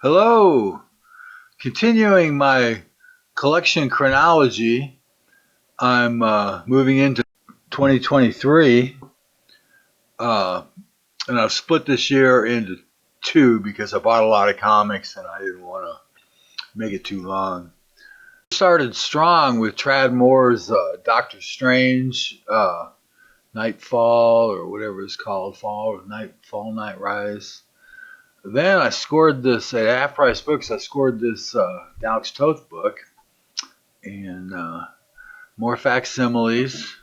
Hello! Continuing my collection chronology, I'm moving into 2023, uh, and I've split this year into two because I bought a lot of comics and I didn't want to make it too long. Started strong with Trad Moore's Doctor Strange, Nightfall, or whatever it's called, Fall, Night Rise. Then I scored this at Half Price Books. I scored this Alex Toth book and more facsimiles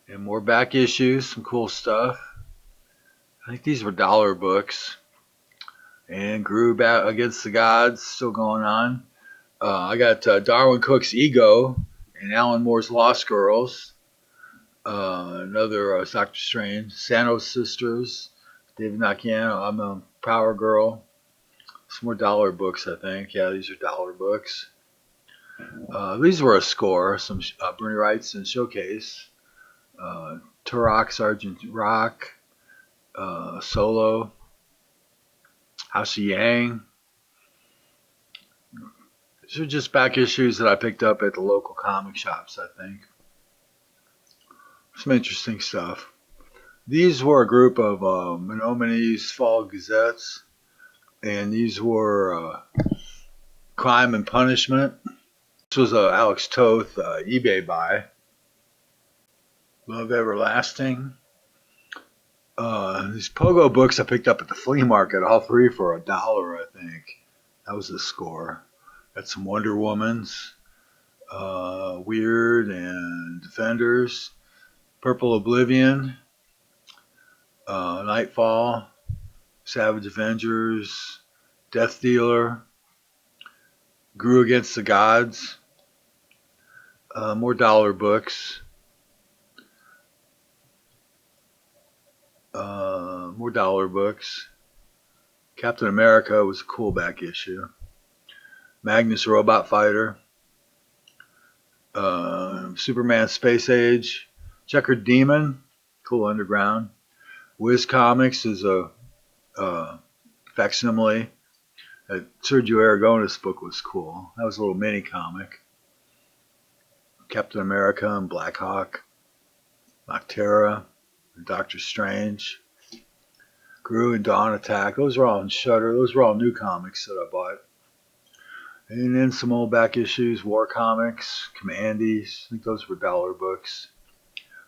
and more back issues, some cool stuff. I think these were dollar books. And Grew Back Against the Gods still going on. I got Darwin Cook's Ego and Alan Moore's Lost Girls. Another Doctor Strange. Santos Sisters. David Nakiano. I'm a Power Girl. Some more dollar books, I think. Yeah, these are dollar books. These were a score. Some Bernie Wrightson Showcase. Turok, Sergeant Rock. Solo. House of Yang. These are just back issues that I picked up at the local comic shops, I think. Some interesting stuff. These were a group of Menominee Fall Gazettes, and these were Crime and Punishment. This was a Alex Toth eBay buy. Love Everlasting. These Pogo books I picked up at the flea market, all three for $1, I think. That was the score. Got some Wonder Womans, Weird and Defenders, Purple Oblivion, Nightfall, Savage Avengers, Death Dealer, Grew Against the Gods, more dollar books, more dollar books. Captain America was a cool back issue. Magnus Robot Fighter, Superman Space Age, Checkered Demon, cool underground. Wiz Comics is a facsimile. Sergio Aragonis book was cool. That was a little mini comic. Captain America and Black Hawk, Noctera, Doctor Strange, Grew and Dawn Attack. Those were all in Shudder. Those were all new comics that I bought. And then some old back issues, War Comics, Commandees. I think those were dollar books.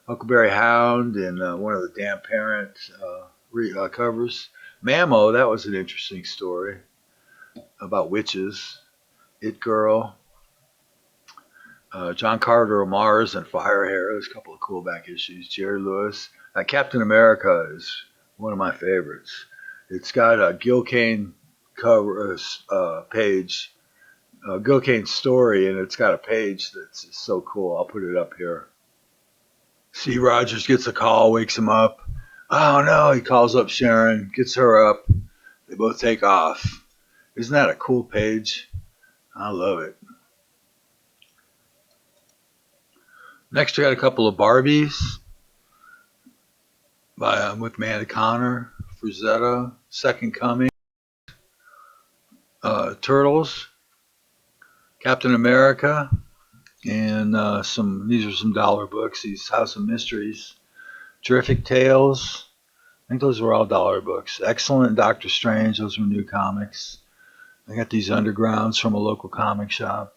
Huckleberry Hound and one of the Damn Parent covers. Mammo, that was an interesting story about witches. It Girl. John Carter of Mars and Firehair. There's a couple of cool back issues. Jerry Lewis. Captain America is one of my favorites. It's got a Gil Kane cover page. Gil Kane's story, and it's got a page that's so cool. I'll put it up here. Steve Rogers gets a call, wakes him up. Oh no, he calls up Sharon, gets her up. They both take off. Isn't that a cool page? I love it. Next, I got a couple of Barbies with Amanda Connor, Frazetta, Second Coming, Turtles, Captain America, and these are some dollar books. These House of Mysteries, Terrific Tales. I think those were all dollar books. Excellent Doctor Strange. Those were new comics. I got these undergrounds from a local comic shop.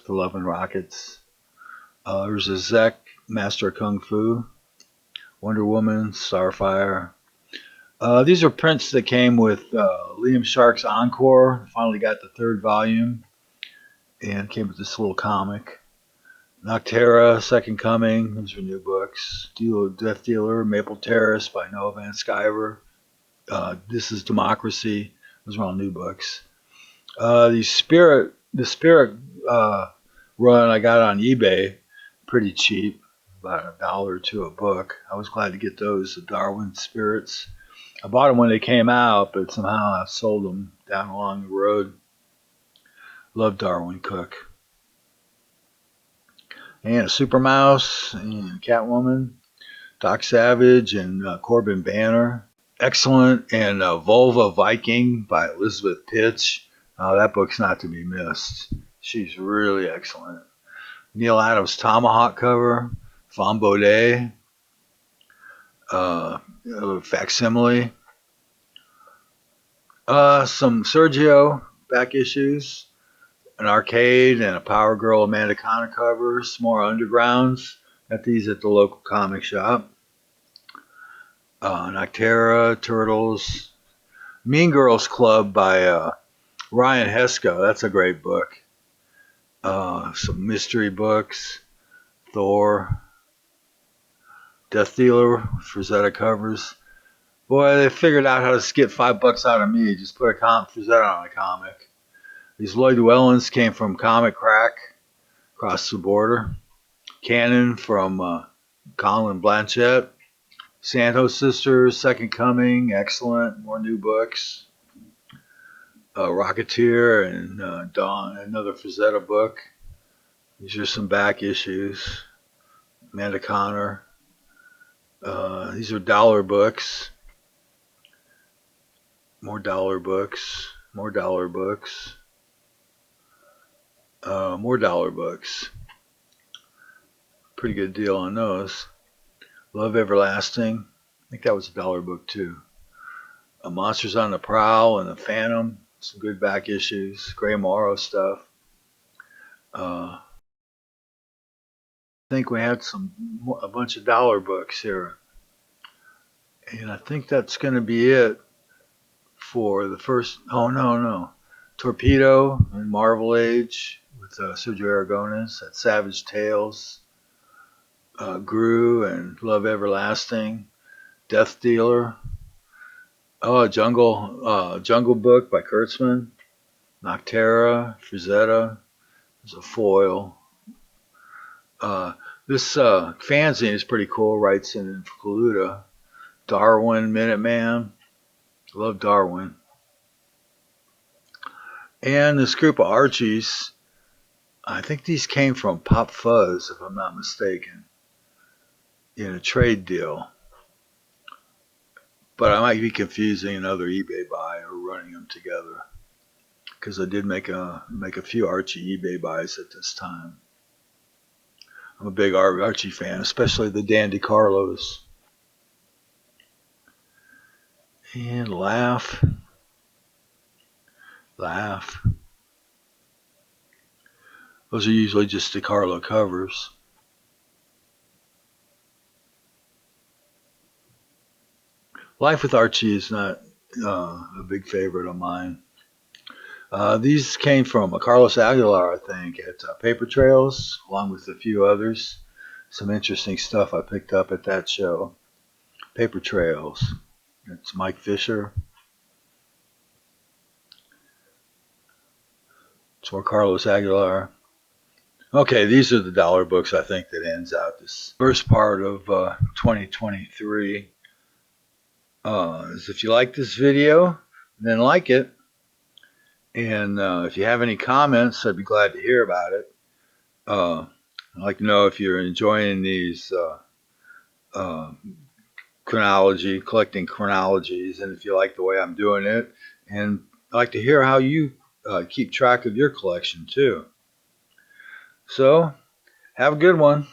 The Love and Rockets. There's a Zek, Master of Kung Fu. Wonder Woman, Starfire. These are prints that came with Liam Shark's Encore. Finally got the third volume. And came with this little comic. Noctera, Second Coming. Those were new books. Death Dealer, Maple Terrace by Noah Van Sciver. This is Democracy. Those were all new books. The Spirit run I got on eBay, pretty cheap, about $1 or $2 a book. I was glad to get those, the Darwin Spirits. I bought them when they came out, but somehow I sold them down along the road. Love Darwin Cook. And a Super Mouse and Catwoman, Doc Savage and Corbin Banner. excellent. And Volva Viking by Elizabeth Pitch. That book's not to be missed. She's really excellent. Neil Adams Tomahawk cover, Von Baudet, uh, facsimile, some Sergio back issues, an Arcade and a Power Girl Amanda Connor covers, more Undergrounds. Got these at the local comic shop. Noctera, Turtles, Mean Girls Club by Ryan Hesko. That's a great book. Some mystery books, Thor, Death Dealer, Frazetta covers. Boy, they figured out how to get $5 out of me. Just put a Frazetta on a comic. These Lloyd Wellens came from Comic Crack across the border. Cannon from Colin Blanchett. Santos Sisters, Second Coming, excellent. More new books. Rocketeer and Dawn, another Frazetta book. These are some back issues. Amanda Connor. These are dollar books. More dollar books. More dollar books. More dollar books. Pretty good deal on those. Love Everlasting. I think that was a dollar book too. Monsters on the Prowl and the Phantom. Some good back issues. Gray Morrow stuff. I think we had a bunch of dollar books here. And I think that's going to be it for the first. Oh, no. Torpedo and Marvel Age with Sergio Aragones. That's Savage Tales. Gru and Love Everlasting. Death Dealer. Oh, Jungle Book by Kurtzman. Noctera, Frazetta. There's a foil. This fanzine is pretty cool. Writes in Kaluta. Darwin, Minuteman. Love Darwin. And this group of Archies. I think these came from Pop Fuzz, if I'm not mistaken, in a trade deal. But I might be confusing another eBay buy or running them together, because I did make a few Archie eBay buys at this time. I'm a big Archie fan, especially the Dandy Carlos. And Laugh. Those are usually just DeCarlo covers. Life with Archie is not a big favorite of mine. These came from Carlos Aguilar, I think, at Paper Trails, along with a few others. Some interesting stuff I picked up at that show. Paper Trails. It's Mike Fisher. It's more Carlos Aguilar. Okay, these are the dollar books I think that ends out this first part of 2023. If you like this video, then like it. And if you have any comments, I'd be glad to hear about it. I'd like to know if you're enjoying these collecting chronologies, and if you like the way I'm doing it. And I'd like to hear how you keep track of your collection too. So, have a good one.